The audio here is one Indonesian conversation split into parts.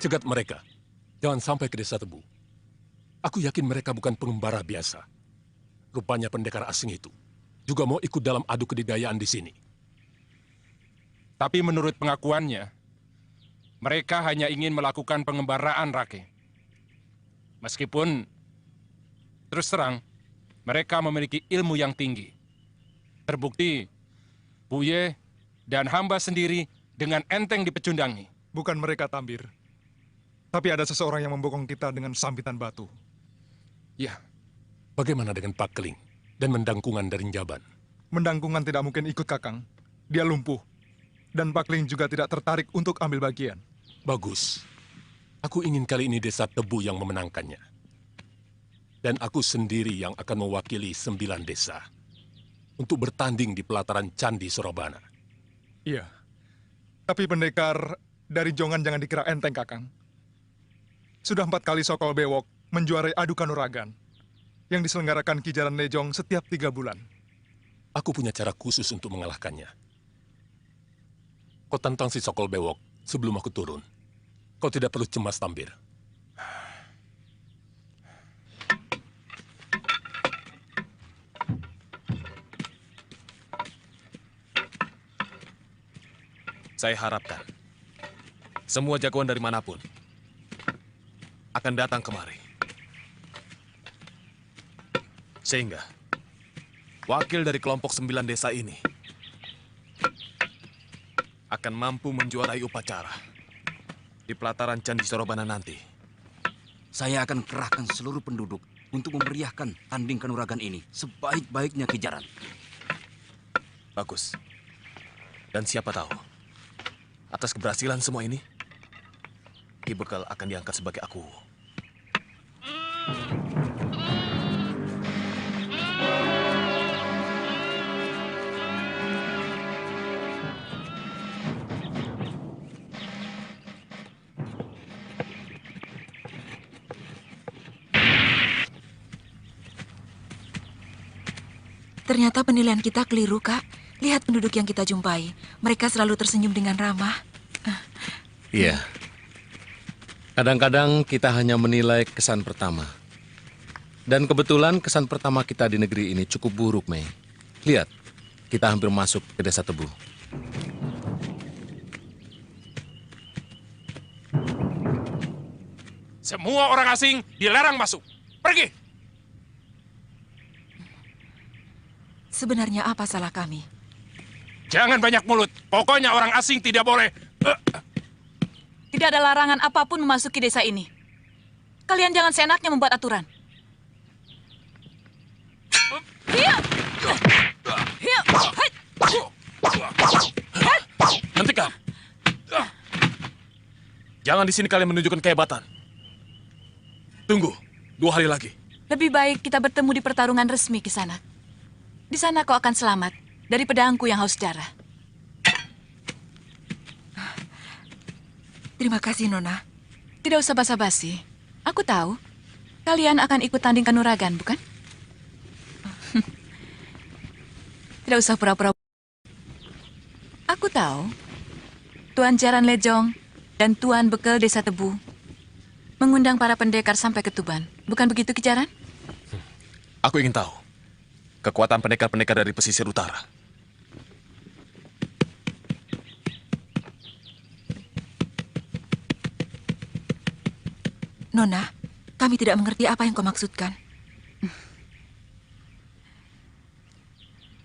Cegat mereka. Jangan sampai ke Desa Tebu. Aku yakin mereka bukan pengembara biasa. Rupanya pendekar asing itu juga mau ikut dalam adu kedidayaan di sini. Tapi menurut pengakuannya, mereka hanya ingin melakukan pengembaraan, Rake. Meskipun, terus terang, mereka memiliki ilmu yang tinggi. Terbukti, Buye dan hamba sendiri dengan enteng dipecundangi. Bukan mereka, Tambir. Tapi ada seseorang yang membokong kita dengan sambitan batu. Ya, Bagaimana dengan Pak Keling dan Mendangkungan dari Njaban? Mendangkungan tidak mungkin ikut, Kakang. Dia lumpuh. Dan Pak Ling juga tidak tertarik untuk ambil bagian. Bagus. Aku ingin kali ini Desa Tebu yang memenangkannya. Dan aku sendiri yang akan mewakili 9 desa untuk bertanding di pelataran Candi Surabana. Iya. Tapi pendekar dari Jongan jangan dikira enteng, Kakang. Sudah 4 kali Sokol Bewok menjuarai adu kanuragan yang diselenggarakan Ki Jaran Lejong setiap 3 bulan. Aku punya cara khusus untuk mengalahkannya. Kau tantang si Sokol Bewok sebelum aku turun. Kau tidak perlu cemas, Tambir. Saya harapkan semua jagoan dari manapun akan datang kemari. Sehingga wakil dari kelompok 9 desa ini akan mampu menjuarai upacara di pelataran Candi Sorobana nanti. Saya akan kerahkan seluruh penduduk untuk memeriahkan tanding kanuragan ini sebaik-baiknya Ki Jaran. Bagus. Dan siapa tahu, atas keberhasilan semua ini, Ki Bekal akan diangkat sebagai aku. Ternyata penilaian kita keliru, Kak. Lihat penduduk yang kita jumpai. Mereka selalu tersenyum dengan ramah. Iya. Kadang-kadang kita hanya menilai kesan pertama. Dan kebetulan kesan pertama kita di negeri ini cukup buruk, Mei. Lihat, kita hampir masuk ke Desa Tebu. semua orang asing dilarang masuk. Pergi! Sebenarnya apa salah kami? Jangan banyak mulut. Pokoknya orang asing tidak boleh. Tidak ada larangan apapun memasuki desa ini. Kalian jangan seenaknya membuat aturan. Hentikan! Jangan di sini kalian menunjukkan kehebatan. Tunggu, 2 hari lagi. Lebih baik kita bertemu di pertarungan resmi ke sana. Di sana kau akan selamat dari pedangku yang haus darah. Terima kasih, Nona. Tidak usah basa-basi. Aku tahu. Kalian akan ikut tanding kanuragan, bukan? Tidak usah pura-pura. Aku tahu. Tuan Jaran Lejong dan Tuan Bekal Desa Tebu mengundang para pendekar sampai ke Tuban. Bukan begitu, Ki Jaran? Aku ingin tahu kekuatan pendekar-pendekar dari pesisir utara. Nona, kami tidak mengerti apa yang kau maksudkan.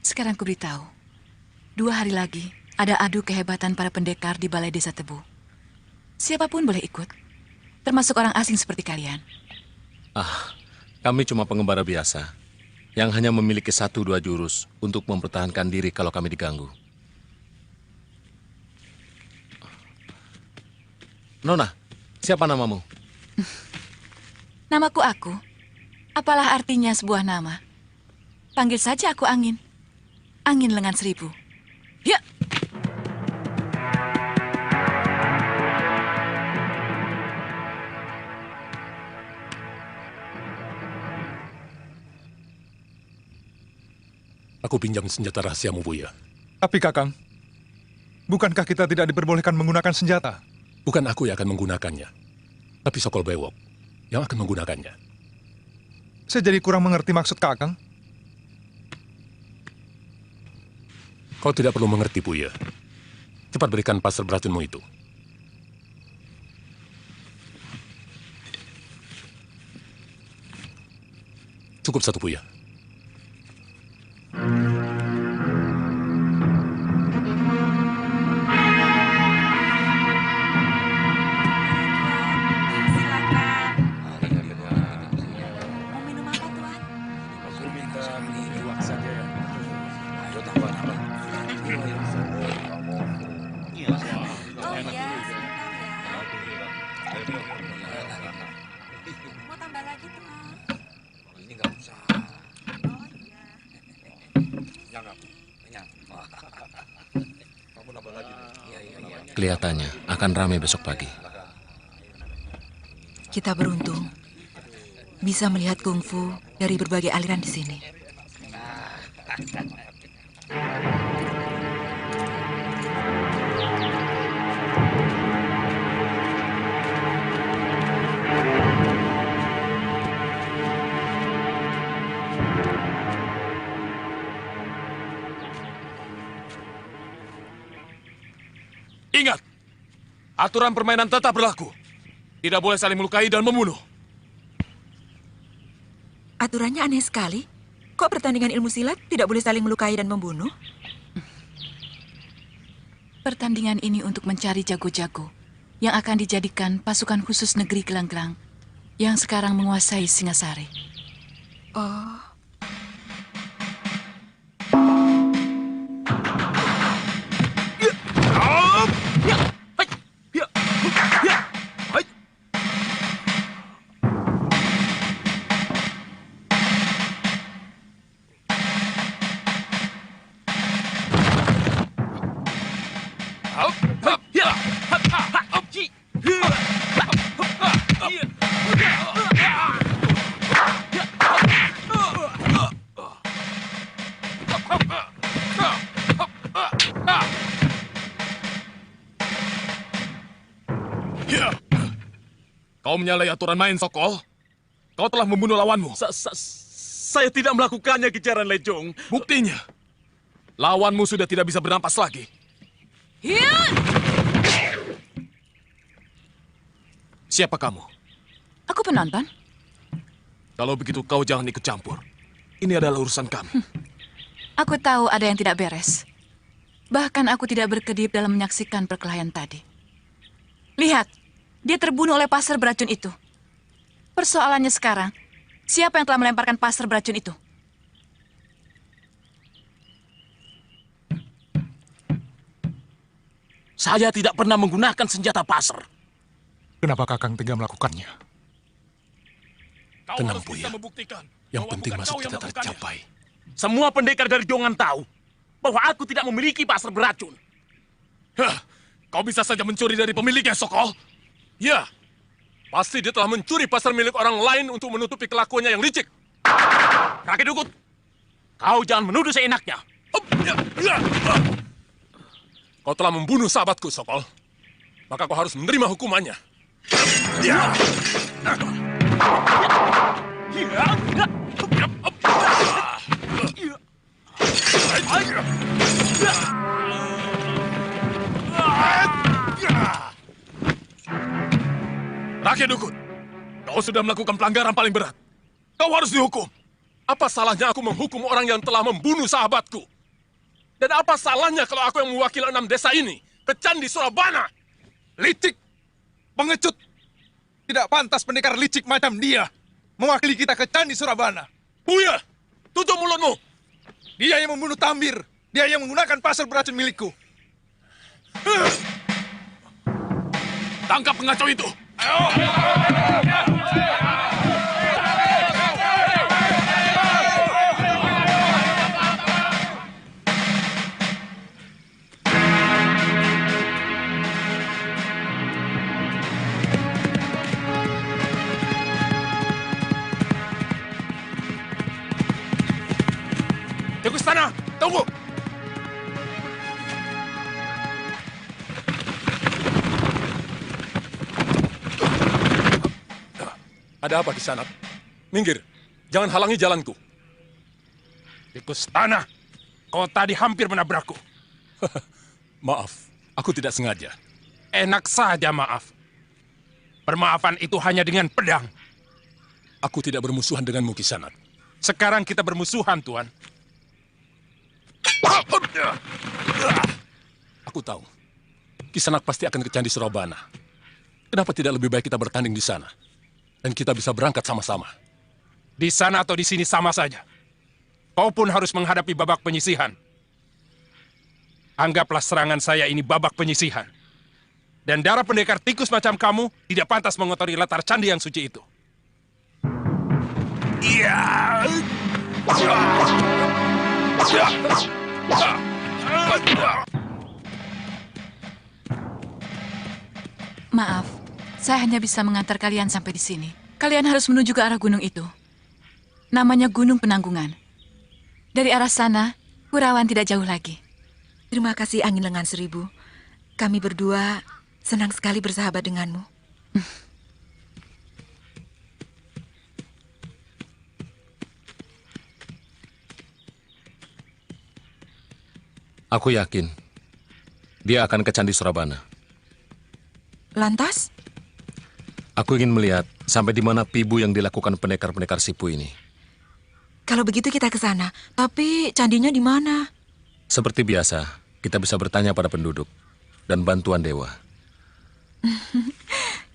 Sekarang ku beritahu. 2 hari lagi ada adu kehebatan para pendekar di Balai Desa Tebu. Siapapun boleh ikut, termasuk orang asing seperti kalian. Kami cuma pengembara biasa yang hanya memiliki 1-2 jurus untuk mempertahankan diri kalau kami diganggu. Nona, siapa namamu? Namaku Aku. Apalah artinya sebuah nama? Panggil saja aku Angin. Angin lengan 1000. Ya! Aku pinjam senjata rahasiamu, Buya. Tapi, Kakang, bukankah kita tidak diperbolehkan menggunakan senjata? Bukan aku yang akan menggunakannya. Tapi Sokol Bewok yang akan menggunakannya. Saya jadi kurang mengerti maksud Kakang. Kau tidak perlu mengerti, Buya. Cepat berikan pasar beracunmu itu. Cukup satu, Buya. Mau minum apa, Tuan? Oh iya, mau tambah lagi, Tuan? Kelihatannya akan ramai besok pagi. Kita beruntung bisa melihat kungfu dari berbagai aliran di sini. Ingat, aturan permainan tetap berlaku. Tidak boleh saling melukai dan membunuh. Aturannya aneh sekali. Kok pertandingan ilmu silat tidak boleh saling melukai dan membunuh? Pertandingan ini untuk mencari jago-jago yang akan dijadikan pasukan khusus negeri Gelanggelang yang sekarang menguasai Singasari. Oh, Kau menyalahi aturan main, Sokol. Kau telah membunuh lawanmu. Saya tidak melakukannya, Kejaran Lejong. Buktinya, lawanmu sudah tidak bisa bernapas lagi. Siapa kamu? Aku penonton. Kalau begitu kau jangan ikut campur. Ini adalah urusan kami. Aku tahu ada yang tidak beres. Bahkan aku tidak berkedip dalam menyaksikan perkelahian tadi. Lihat, dia terbunuh oleh pasar beracun itu. Persoalannya sekarang, siapa yang telah melemparkan pasar beracun itu? Saya tidak pernah menggunakan senjata pasar. Kenapa Kakang tega melakukannya? Kau Tenang, harus bisa Buya. membuktikan Yang bahwa penting bukan masuk kau yang kita melakukannya. tercapai. Semua pendekar dari Jongan tahu bahwa aku tidak memiliki pasar beracun. Hah, kau bisa saja mencuri dari pemiliknya, Sokol. Ya, pasti dia telah mencuri pasar milik orang lain untuk menutupi kelakuannya yang licik. Rakyat Dukut, kau jangan menuduh seenaknya. Kau telah membunuh sahabatku, Sokol. Maka kau harus menerima hukumannya. Rakyat Dukut, kau sudah melakukan pelanggaran paling berat. Kau harus dihukum. Apa salahnya aku menghukum orang yang telah membunuh sahabatku? Dan apa salahnya kalau aku yang mewakili 6 desa ini ke Candi Surabana? Licik! Pengecut! Tidak pantas pendekar licik macam dia mewakili kita ke Candi Surabana. Buya, tutup mulutmu! Dia yang membunuh Tambir. Dia yang menggunakan pasar beracun milikku. Tangkap pengacau itu. Tunggu sana! Tunggu! Ada apa Kisanak? Minggir, jangan halangi jalanku. Tikus tanah, kau tadi hampir menabrakku. Maaf, aku tidak sengaja. Enak saja maaf. Permaafan itu hanya dengan pedang. Aku tidak bermusuhan denganmu, Kisanak. Sekarang kita bermusuhan, Tuan. Aku tahu. Kisanak pasti akan ke Candi Surabana. Kenapa tidak lebih baik kita bertanding di sana? Dan kita bisa berangkat sama-sama. Di sana atau di sini sama saja. Kau pun harus menghadapi babak penyisihan. Anggaplah serangan saya ini babak penyisihan. Dan darah pendekar tikus macam kamu tidak pantas mengotori latar candi yang suci itu. Maaf, saya hanya bisa mengantar kalian sampai di sini. Kalian harus menuju ke arah gunung itu. Namanya Gunung Penanggungan. Dari arah sana, Kurawan tidak jauh lagi. Terima kasih Angin Lengan Seribu. Kami berdua senang sekali bersahabat denganmu. Aku yakin dia akan ke Candi Surabana. Lantas? Aku ingin melihat sampai di mana pibu yang dilakukan pendekar-pendekar Sipu ini. Kalau begitu kita ke sana. Tapi candinya di mana? Seperti biasa, kita bisa bertanya pada penduduk dan bantuan dewa.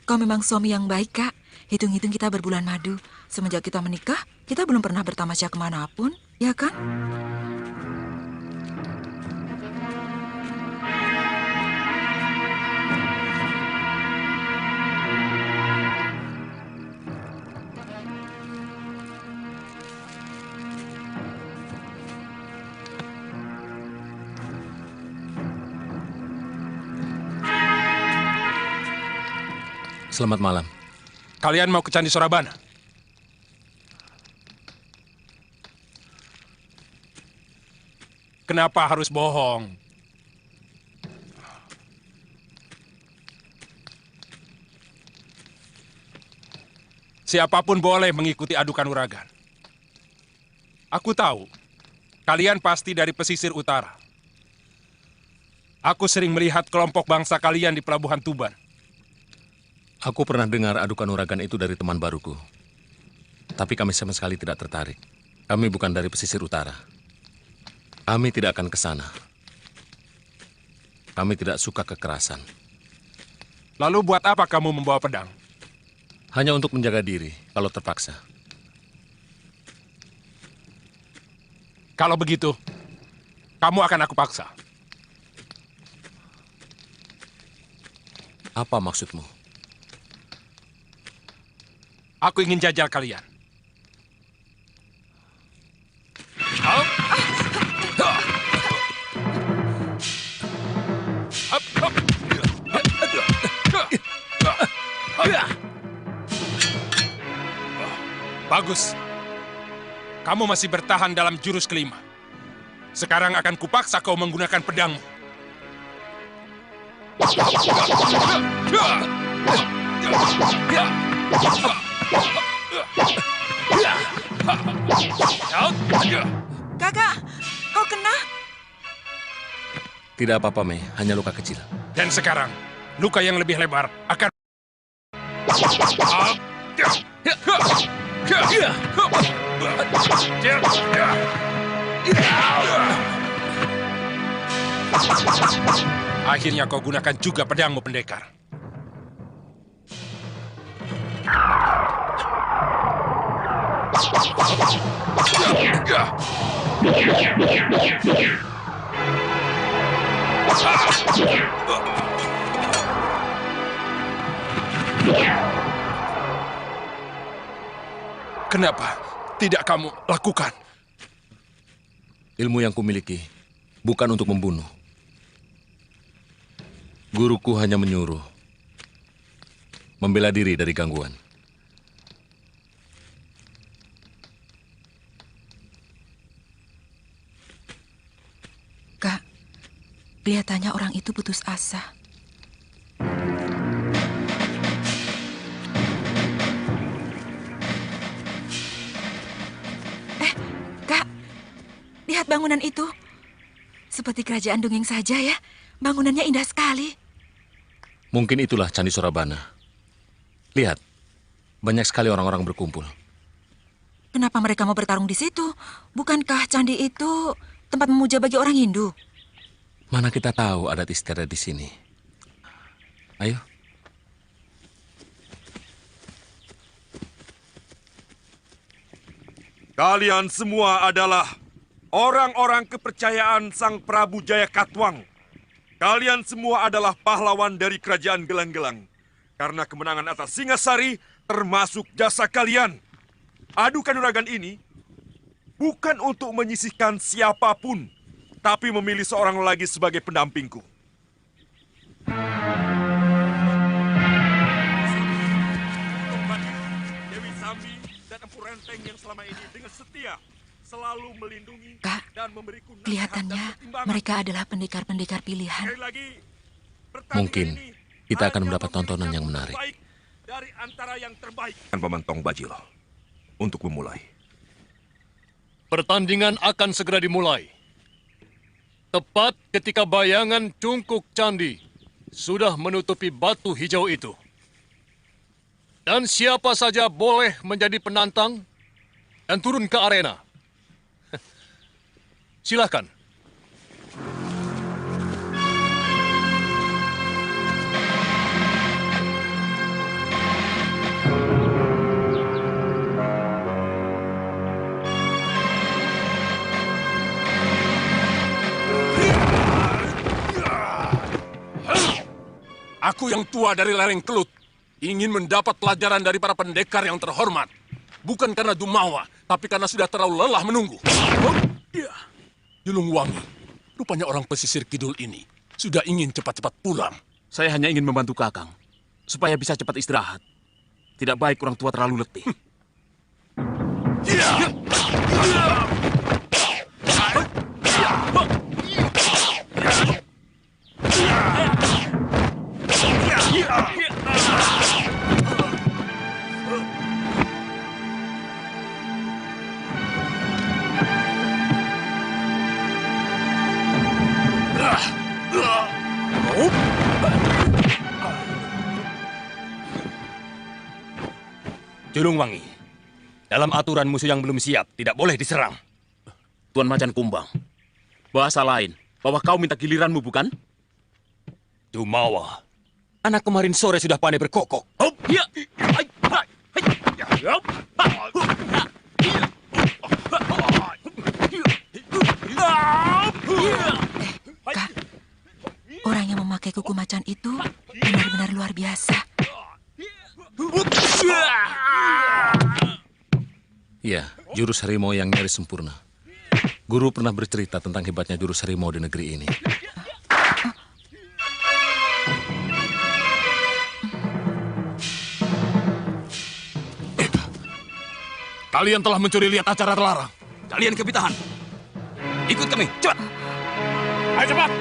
Kau memang suami yang baik, Kak. Hitung-hitung kita berbulan madu. Semenjak kita menikah, kita belum pernah bertamasya kemanapun, ya kan? Selamat malam. Kalian mau ke Candi Surabana? Kenapa harus bohong? Siapapun boleh mengikuti adu kanuragan. Aku tahu, kalian pasti dari pesisir utara. Aku sering melihat kelompok bangsa kalian di Pelabuhan Tuban. Aku pernah dengar adu kanuragan itu dari teman baruku. Tapi kami sama sekali tidak tertarik. Kami bukan dari pesisir utara. Kami tidak akan ke sana. Kami tidak suka kekerasan. Lalu buat apa kamu membawa pedang? Hanya untuk menjaga diri kalau terpaksa. Kalau begitu, kamu akan aku paksa. Apa maksudmu? Aku ingin jajal kalian. Bagus. Kamu masih bertahan dalam jurus kelima. Sekarang akan kupaksa kau menggunakan pedangmu. Kakak, kau kena? Tidak apa-apa, Mei. Hanya luka kecil. Dan sekarang, luka yang lebih lebar akan... Akhirnya kau gunakan juga pedangmu, pendekar. Kenapa tidak kamu lakukan? Ilmu yang kumiliki bukan untuk membunuh. Guruku hanya menyuruh membela diri dari gangguan. Kak, kelihatannya orang itu putus asa. lihat bangunan itu. Seperti kerajaan dongeng saja ya. Bangunannya indah sekali. Mungkin itulah Candi Sorabana. Lihat, banyak sekali orang-orang berkumpul. Kenapa mereka mau bertarung di situ? Bukankah candi itu tempat memuja bagi orang Hindu? Mana kita tahu adat istiadat di sini. Ayo. Kalian semua adalah orang-orang kepercayaan Sang Prabu Jayakatwang. Kalian semua adalah pahlawan dari kerajaan Gelang-Gelang. Karena kemenangan atas Singasari termasuk jasa kalian. Adu kanuragan ini bukan untuk menyisihkan siapapun, tapi memilih seorang lagi sebagai pendampingku. Dewi Sambi dan Empu Renteng yang selama ini dengan setia selalu melindungi dan memberiku nasihat dan Kelihatannya pertimbangan. mereka adalah pendekar-pendekar pilihan. Sekali lagi, Mungkin kita akan mendapat tontonan yang menarik. baik dari antara yang terbaik. Dan Pemantong Bajil untuk memulai. Pertandingan akan segera dimulai. Tepat ketika bayangan cungkuk candi sudah menutupi batu hijau itu. Dan siapa saja boleh menjadi penantang dan turun ke arena. Silakan. Aku yang tua dari lereng Kelut ingin mendapat pelajaran dari para pendekar yang terhormat. Bukan karena Dumawa, tapi karena sudah terlalu lelah menunggu. Julung Wangi, rupanya orang pesisir kidul ini sudah ingin cepat-cepat pulang. Saya hanya ingin membantu Kakang, supaya bisa cepat istirahat. Tidak baik orang tua terlalu letih. Julung Wangi, dalam aturan musuh yang belum siap tidak boleh diserang. Tuan Macan Kumbang, bahasa lain bahwa kau minta giliranmu, bukan? Dumawa, anak kemarin sore sudah pandai berkokok. Kak, orang yang memakai kuku macan itu benar-benar luar biasa. Ya, jurus harimau yang nyaris sempurna. Guru pernah bercerita tentang hebatnya jurus harimau di negeri ini. Kalian telah mencuri lihat acara terlarang. Kalian kebitahan. Ikut kami, cepat. Ayo cepat.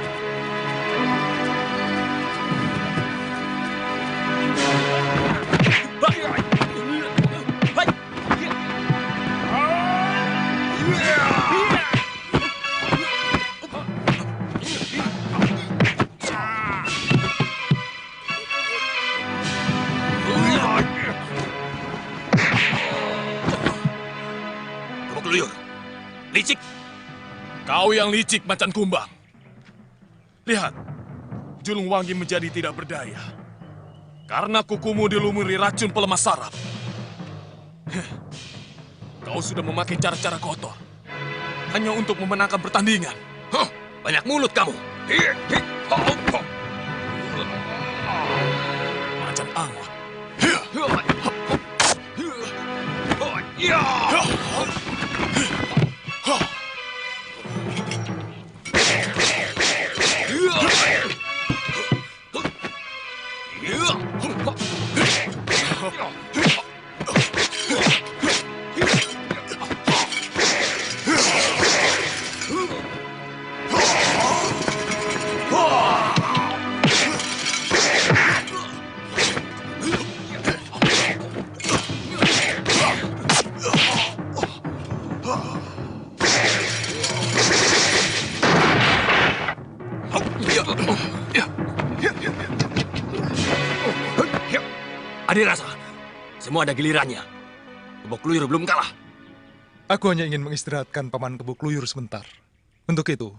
Licik. Kau yang licik, Macan Kumbang. Lihat, Julung Wangi menjadi tidak berdaya. Karena kukumu dilumuri racun pelemah saraf. Kau sudah memakai cara-cara kotor. Hanya untuk memenangkan pertandingan. Banyak mulut kamu. Macan angwa. Adirasa, semua ada gilirannya. Kebok Luyur belum kalah. Aku hanya ingin mengistirahatkan Paman Kebok Luyur sebentar. Untuk itu,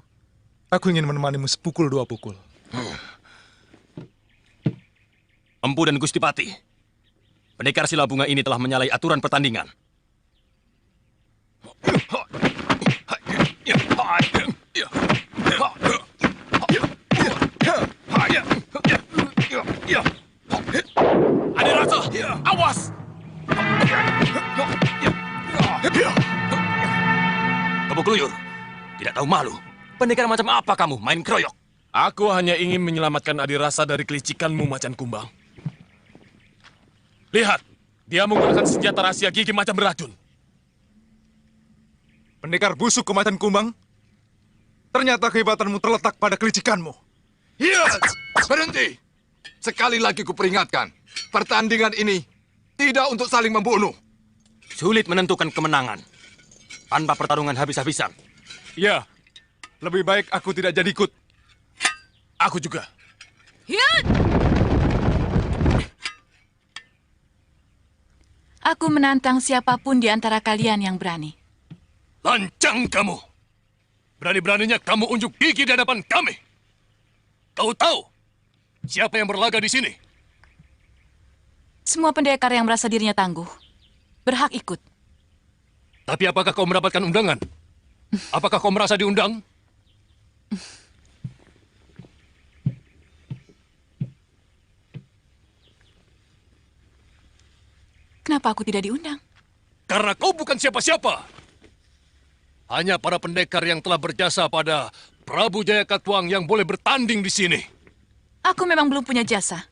aku ingin menemanimu sepukul dua pukul. Empu dan Gustipati, pendekar sila bunga ini telah menyalahi aturan pertandingan. Adirasa, awas! Kebok Luyur, tidak tahu malu. Pendekar macam apa kamu main keroyok? Aku hanya ingin menyelamatkan Adirasa dari kelicikanmu, Macan Kumbang. Lihat, dia menggunakan senjata rahasia gigi macam beracun. Pendekar busuk ke Macan Kumbang, ternyata kehebatanmu terletak pada kelicikanmu. Iya, berhenti. Sekali lagi kuperingatkan, pertandingan ini tidak untuk saling membunuh. Sulit menentukan kemenangan tanpa pertarungan habis-habisan. Ya, lebih baik aku tidak jadi ikut. Aku juga. Hiat! Aku menantang siapapun di antara kalian yang berani. Lancang kamu! Berani-beraninya kamu unjuk gigi di hadapan kami. Kau tahu siapa yang berlaga di sini? Semua pendekar yang merasa dirinya tangguh berhak ikut. Tapi apakah kau mendapatkan undangan? Apakah kau merasa diundang? Kenapa aku tidak diundang? Karena kau bukan siapa-siapa. Hanya para pendekar yang telah berjasa pada Prabu Jaya Katuang yang boleh bertanding di sini. Aku memang belum punya jasa.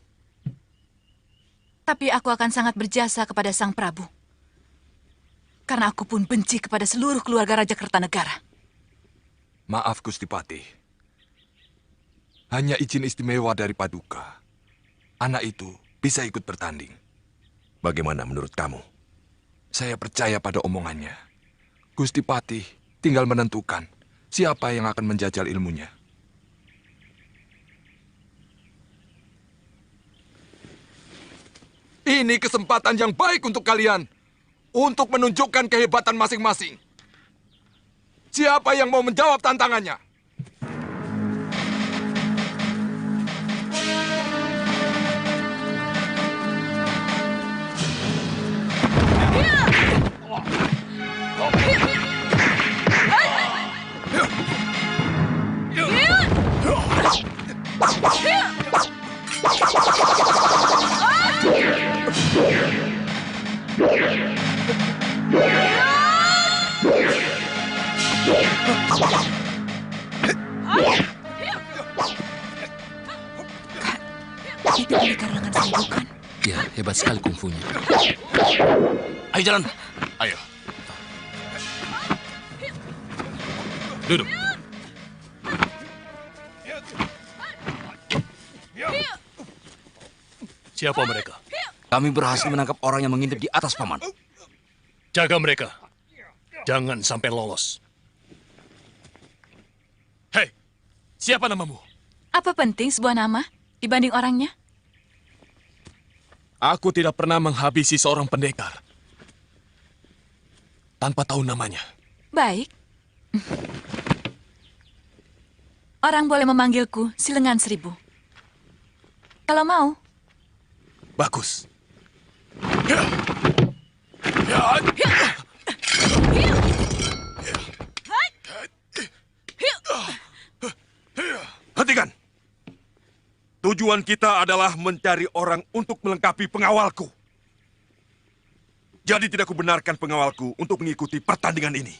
Tapi aku akan sangat berjasa kepada Sang Prabu. Karena aku pun benci kepada seluruh keluarga Raja Kertanegara. Maaf Gustipati. Hanya izin istimewa dari Paduka. Anak itu bisa ikut bertanding. Bagaimana menurut kamu? Saya percaya pada omongannya. Gustipati tinggal menentukan siapa yang akan menjajal ilmunya. Ini kesempatan yang baik untuk kalian. Untuk menunjukkan kehebatan masing-masing. Siapa yang mau menjawab tantangannya? Itu pendekar lengan saya bukan? Ya, hebat sekali kungfunya. Ayo jalan. Ayo. Duduk. Siapa mereka? Kami berhasil menangkap orang yang mengintip di atas, Paman. Jaga mereka. Jangan sampai lolos. Hei, siapa namamu? Apa penting sebuah nama dibanding orangnya? Aku tidak pernah menghabisi seorang pendekar tanpa tahu namanya. Baik. Orang boleh memanggilku si Lengan Seribu. Kalau mau. Bagus. Hentikan. Tujuan kita adalah mencari orang untuk melengkapi pengawalku. Jadi tidak kubenarkan pengawalku untuk mengikuti pertandingan ini.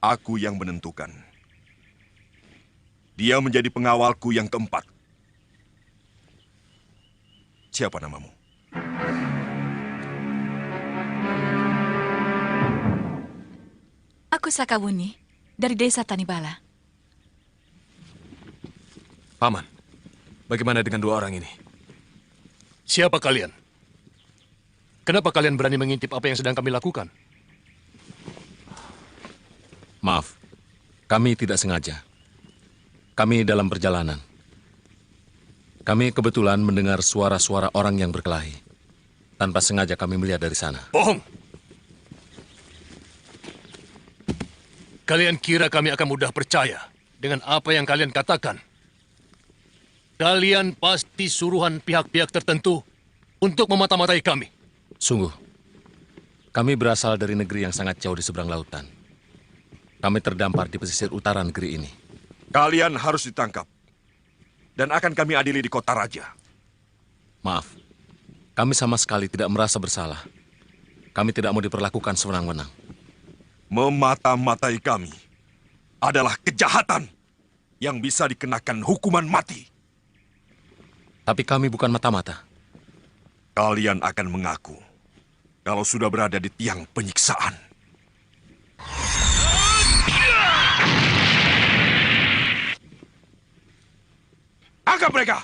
Aku yang menentukan. Dia menjadi pengawalku yang keempat. Siapa namamu? Aku Sakawuni dari desa Tanibala. Paman, bagaimana dengan dua orang ini? Siapa kalian? Kenapa kalian berani mengintip apa yang sedang kami lakukan? Maaf, kami tidak sengaja. Kami dalam perjalanan. Kami kebetulan mendengar suara-suara orang yang berkelahi. Tanpa sengaja kami melihat dari sana. Bohong! Kalian kira kami akan mudah percaya dengan apa yang kalian katakan? Kalian pasti suruhan pihak-pihak tertentu untuk memata-matai kami. Sungguh, kami berasal dari negeri yang sangat jauh di seberang lautan. Kami terdampar di pesisir utara negeri ini. Kalian harus ditangkap. Dan akan kami adili di kota raja. Maaf, kami sama sekali tidak merasa bersalah. Kami tidak mau diperlakukan sewenang-wenang. Memata-matai kami adalah kejahatan yang bisa dikenakan hukuman mati. Tapi kami bukan mata-mata. Kalian akan mengaku kalau sudah berada di tiang penyiksaan. Angkat mereka!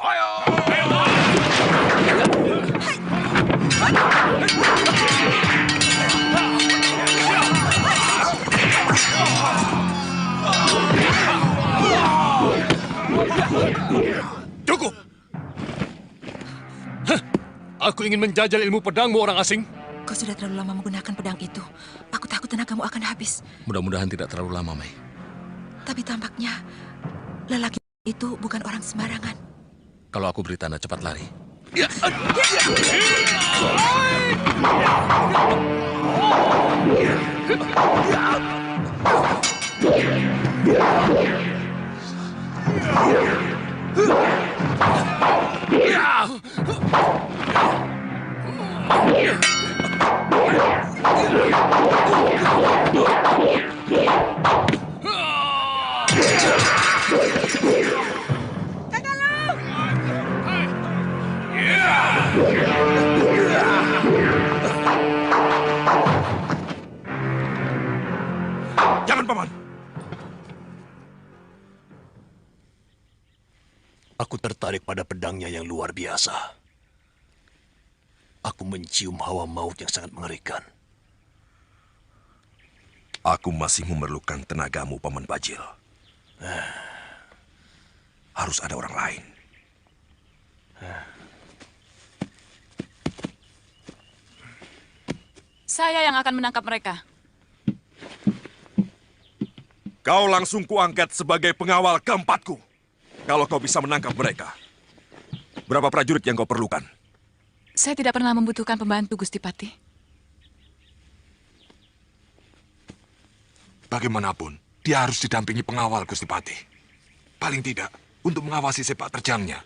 Cukup! Aku ingin menjajal ilmu pedangmu, orang asing. Kau sudah terlalu lama menggunakan pedang itu. Aku takut tenagamu akan habis. Mudah-mudahan tidak terlalu lama, Mei. Tapi tampaknya lelaki itu bukan orang sembarangan. Kalau aku beri tanda cepat lari. Jangan, Paman. Aku tertarik pada pedangnya yang luar biasa. Aku mencium hawa maut yang sangat mengerikan. Aku masih memerlukan tenagamu, Paman Bajil. Harus ada orang lain. Saya yang akan menangkap mereka. Kau langsung kuangkat sebagai pengawal keempatku. Kalau kau bisa menangkap mereka. Berapa prajurit yang kau perlukan? Saya tidak pernah membutuhkan pembantu, Gusti Patih. Bagaimanapun, dia harus didampingi pengawal, Gusti Patih. Paling tidak, untuk mengawasi sepak terjangnya.